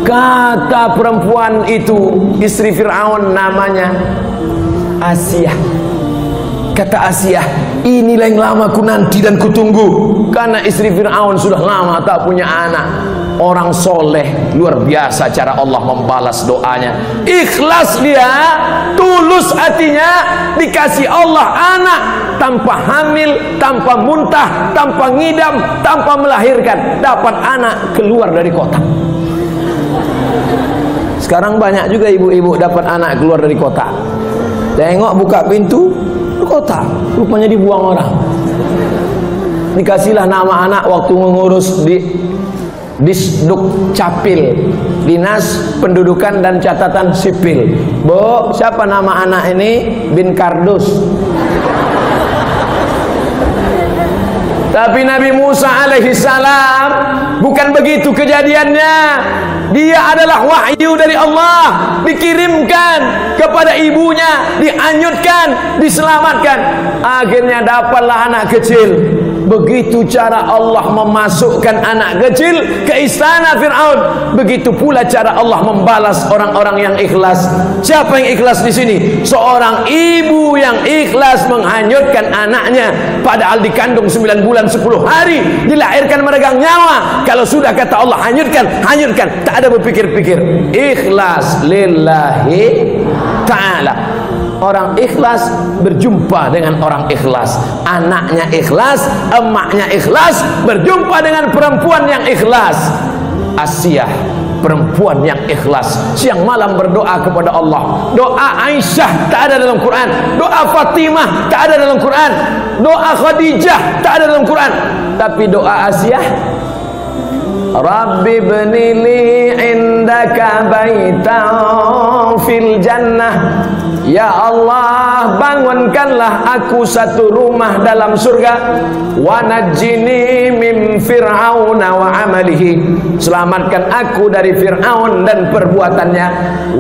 Kata perempuan itu, istri Fir'aun, namanya Asiyah. Kata Asiyah, inilah yang lama ku nanti dan ku tunggu. Karena istri Fir'aun sudah lama tak punya anak. Orang soleh, luar biasa cara Allah membalas doanya. Ikhlas dia, tulus hatinya, dikasih Allah anak tanpa hamil, tanpa muntah, tanpa ngidam, tanpa melahirkan, dapat anak keluar dari kotak. Sekarang banyak juga ibu-ibu dapat anak keluar dari kotak. Tengok buka pintu, kotak, rupanya dibuang orang. Dikasihlah nama anak waktu mengurus di Disduk Capil, Dinas Pendudukan dan Catatan Sipil. Bu, siapa nama anak ini? Bin Kardus. Tapi Nabi Musa alaihissalam bukan begitu kejadiannya. Dia adalah wahyu dari Allah, dikirimkan kepada ibunya, dihanyutkan, diselamatkan. Akhirnya dapatlah anak kecil. Begitu cara Allah memasukkan anak kecil ke istana Fir'aun. Begitu pula cara Allah membalas orang-orang yang ikhlas. Siapa yang ikhlas di sini? Seorang ibu yang ikhlas menghanyutkan anaknya, padahal dikandung 9 bulan 10 hari, dilahirkan meregang nyawa. Kalau sudah kata Allah hanyutkan, hanyutkan, tak ada berpikir-pikir. Ikhlas lillahi ta'ala. Orang ikhlas berjumpa dengan orang ikhlas. Anaknya ikhlas, emaknya ikhlas, berjumpa dengan perempuan yang ikhlas. Asiyah, perempuan yang ikhlas, siang malam berdoa kepada Allah. Doa Aisyah tak ada dalam Quran, doa Fatimah tak ada dalam Quran, doa Khadijah tak ada dalam Quran. Tapi doa Asiyah, Rabbi bnili indaka baitan fil jannah. Ya Allah, bangunkanlah aku satu rumah dalam surga. Wa najjini min fir'auna wa amalihi. Selamatkan aku dari Fir'aun dan perbuatannya.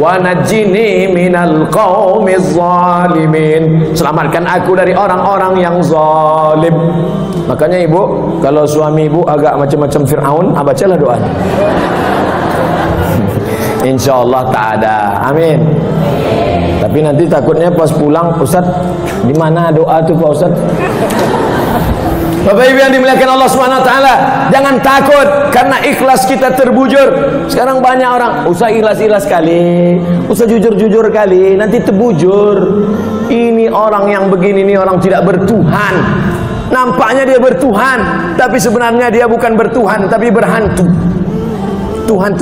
Wa najjini minal qaumiz zalimin. Selamatkan aku dari orang-orang yang zalim. Makanya ibu, kalau suami ibu agak macam-macam Fir'aun, bacalah doanya. InsyaAllah tak ada. Amin. Tapi nanti takutnya pas pulang, Ustaz, di mana doa itu Pak Ustaz? Bapak Ibu yang dimuliakan Allah Subhanahu wa taala, jangan takut karena ikhlas kita terbujur. Sekarang banyak orang, Ustaz ikhlas-ikhlas kali, Ustaz jujur-jujur kali, nanti terbujur. Ini orang yang begini, ini orang tidak bertuhan. Nampaknya dia bertuhan, tapi sebenarnya dia bukan bertuhan, tapi berhantu. Tuhan.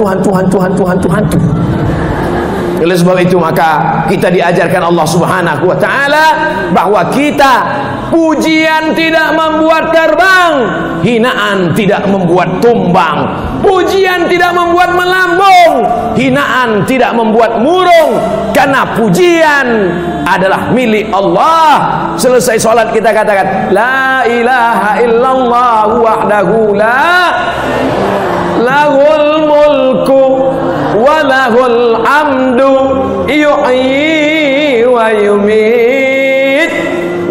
Oleh sebab itu maka kita diajarkan Allah Subhanahu wa taala bahwa kita, pujian tidak membuat terbang, hinaan tidak membuat tumbang, pujian tidak membuat melambung, hinaan tidak membuat murung, karena pujian adalah milik Allah. Selesai salat kita katakan la ilaha illallah wahdahu la lahul mulku wa lahul amdu yuhyi wa yumit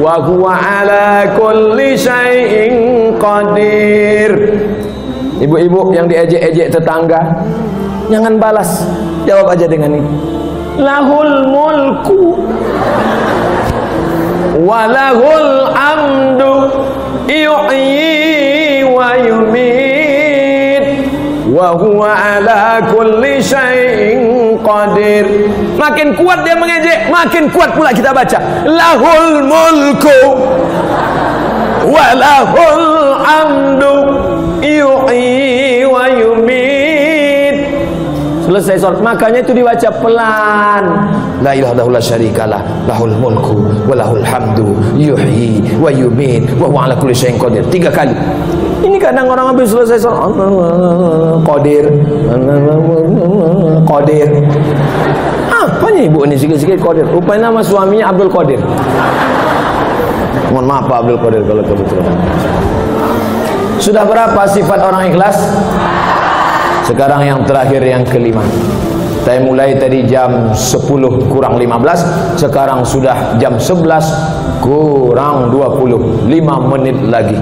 wa huwa ala kulli syai'in qadir. Ibu-ibu yang diejek-ejek tetangga, jangan balas, jawab aja dengan ini, lahul mulku wa lahul amdu yuhyi wa yumit wa huwa ala kulli syai'in qadir. Makin kuat dia mengejek, makin kuat pula kita baca lahul mulku wa lahul amdu yuhyi wa yumit. Selesai sholat, makanya itu dibaca pelan. La ilaha illallah syarikalah, lahul mulku wa lahul hamdu yuhyi wa yumit wa huwa ala kulli syai'in qadir. 3 kali. Ini kadang orang habis selesai sholat qadir. Apanya ibu ini sikit-sikit qadir? Rupanya nama suaminya Abdul Qadir. Mohon maaf Pak Abdul Qadir kalau kebetulan. Sudah berapa sifat orang ikhlas? Sekarang yang terakhir, yang kelima. Saya mulai tadi jam 10 kurang 15, sekarang sudah jam 11 kurang 20, 5 menit lagi.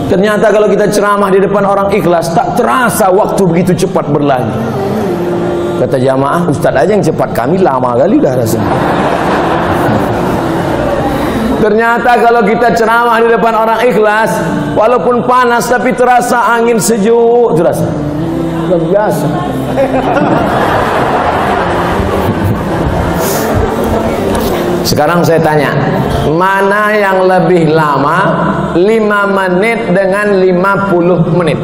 Ternyata kalau kita ceramah di depan orang ikhlas, tak terasa waktu begitu cepat berlalu. Kata jamaah, Ustaz aja yang cepat, kami lama kali dah rasanya. Ternyata kalau kita ceramah di depan orang ikhlas, walaupun panas tapi terasa angin sejuk, terasa luar biasa. Sekarang saya tanya, mana yang lebih lama 5 menit dengan 50 menit?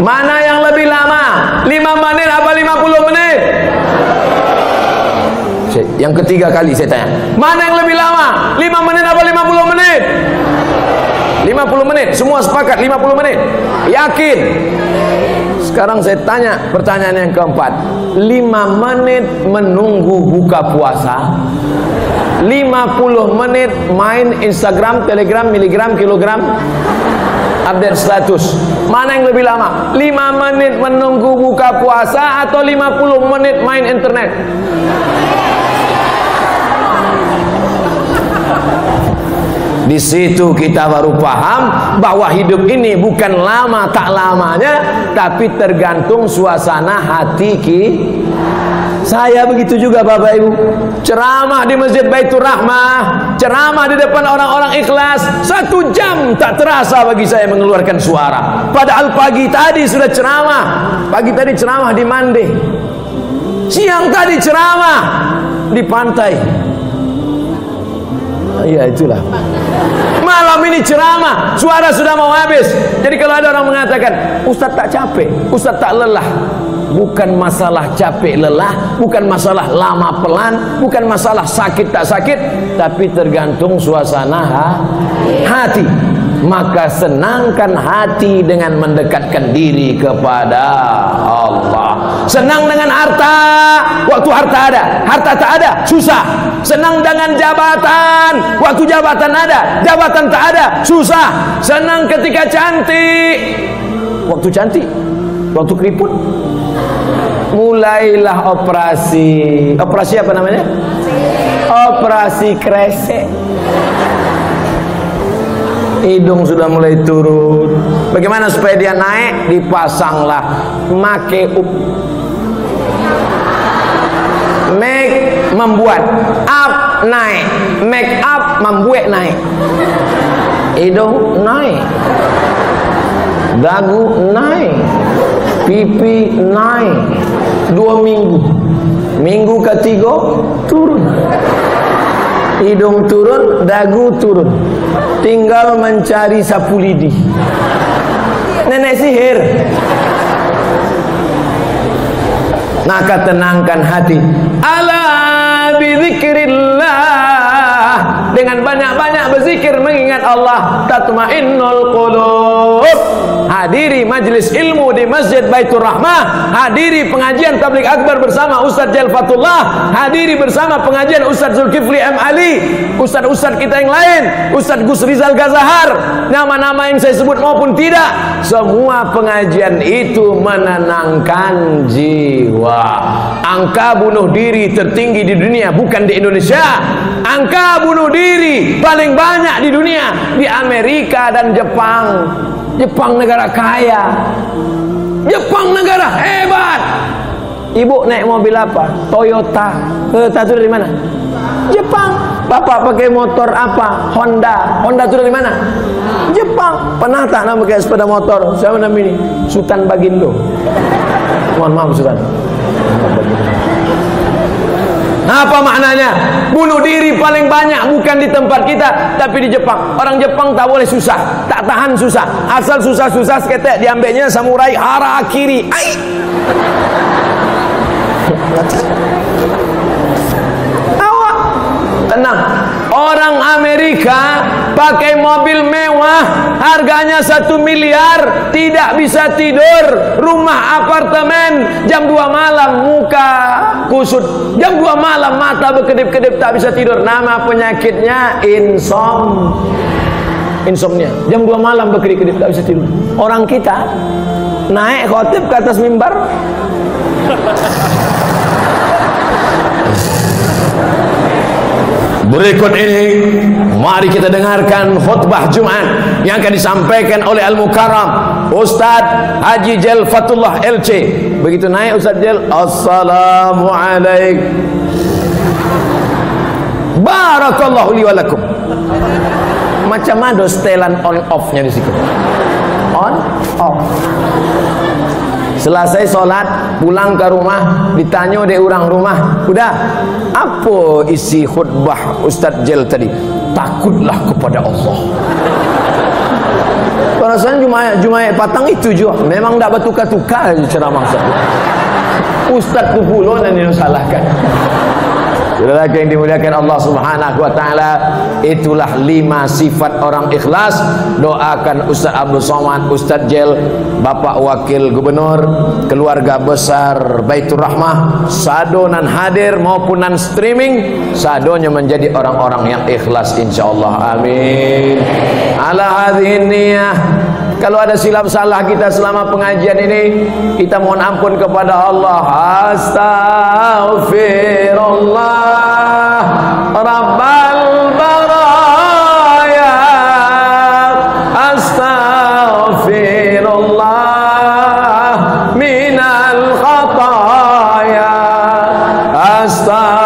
Mana yang lebih lama 5 menit apa 50 menit? Yang ketiga kali saya tanya, mana yang lebih lama 5 menit apa 50 menit? 50 menit, semua sepakat 50 menit. Yakin? Sekarang saya tanya pertanyaan yang keempat, 5 menit menunggu buka puasa, 50 menit main Instagram, Telegram, miligram, kilogram, update status. Mana yang lebih lama? 5 menit menunggu buka puasa atau 50 menit main internet? Di situ kita baru paham bahwa hidup ini bukan lama tak lamanya, tapi tergantung suasana hati saya. Begitu juga Bapak Ibu, ceramah di Masjid Baitur Rahmah, ceramah di depan orang-orang ikhlas, 1 jam tak terasa bagi saya mengeluarkan suara. Padahal pagi tadi sudah ceramah, pagi tadi ceramah di Mande, siang tadi ceramah di pantai. Ya itulah, malam ini ceramah, suara sudah mau habis. Jadi kalau ada orang mengatakan, Ustaz tak capek, Ustaz tak lelah, bukan masalah capek lelah, bukan masalah lama pelan, bukan masalah sakit tak sakit, tapi tergantung suasana hati. Maka senangkan hati dengan mendekatkan diri kepada Allah. Senang dengan harta, waktu harta ada, harta tak ada, susah. Senang dengan jabatan, waktu jabatan ada, jabatan tak ada, susah. Senang ketika cantik, waktu cantik, waktu keriput, mulailah operasi. Operasi apa namanya? Operasi kresek. Hidung sudah mulai turun. Bagaimana supaya dia naik? Dipasanglah make up. Make membuat, up naik, make up membuat naik. Hidung naik, dagu naik, pipi naik. 2 minggu, minggu ketiga turun. Hidung turun, dagu turun. Tinggal mencari sapu lidi. Nenek sihir. Maka tenangkan hati. Ala bizikrillah, dengan banyak-banyak berzikir mengingat Allah, tatmainnul qulub. Hadiri majlis ilmu di Masjid Baitur Rahmah, hadiri pengajian tabligh akbar bersama Ustaz Jalfatullah, hadiri bersama pengajian Ustaz Zulkifli M. Ali, Ustaz-Ustaz kita yang lain, Ustaz Gus Rizal Gazahar, nama-nama yang saya sebut maupun tidak, semua pengajian itu menenangkan jiwa. Angka bunuh diri tertinggi di dunia bukan di Indonesia. Angka bunuh diri paling banyak di dunia di Amerika dan Jepang. Jepang negara kaya, Jepang negara hebat. Ibu naik mobil apa? Toyota. Toyota itu dari mana? Jepang. Bapak pakai motor apa? Honda. Honda itu dari mana? Jepang. Pernah tak nama pakai sepeda motor? Saya nama ini Sultan Bagindo. Mohon maaf Sultan. Apa maknanya? Bunuh diri paling banyak bukan di tempat kita, tapi di Jepang. Orang Jepang tak boleh susah, tak tahan susah. Asal susah-susah seketek diambilnya samurai harakiri. Ai. Awak tenang. Orang Amerika pakai mobil mewah, harganya 1 miliar, tidak bisa tidur, rumah apartemen, jam 2 malam muka kusut. Jam 2 malam mata berkedip-kedip tak bisa tidur. Nama penyakitnya insomnia. Jam 2 malam berkedip-kedip tak bisa tidur. Orang kita naik khotib ke atas mimbar, berikut ini mari kita dengarkan khutbah Jumat yang akan disampaikan oleh Al-Mukarram Ustaz Haji Jel Fatullah LC. Begitu naik Ustaz Jel, Assalamualaikum, barakallahu li wa lakum. Macam mana setelan on off nya di situ? On off. Selesai sholat, pulang ke rumah, ditanya oleh orang rumah, udah, apa isi khutbah Ustaz Jel tadi? Takutlah kepada Allah. Perasaan Jumaat Patang itu juga, memang tak bertukar-tukar ceramah Ustaz tu pula yang disalahkan. Saudara yang dimuliakan Allah Subhanahu wa taala, itulah 5 sifat orang ikhlas. Doakan Ustaz Abdul Somad, Ustaz Jel, Bapak Wakil Gubernur, keluarga besar Baitur Rahmah, sadonan hadir maupun non streaming, sadonya menjadi orang-orang yang ikhlas insyaallah. Amin. Ala hadhihi niyah. Kalau ada silap salah kita selama pengajian ini, kita mohon ampun kepada Allah. Astaghfirullah Rabbal baraya, astaghfirullah minal khataya, astaghfirullah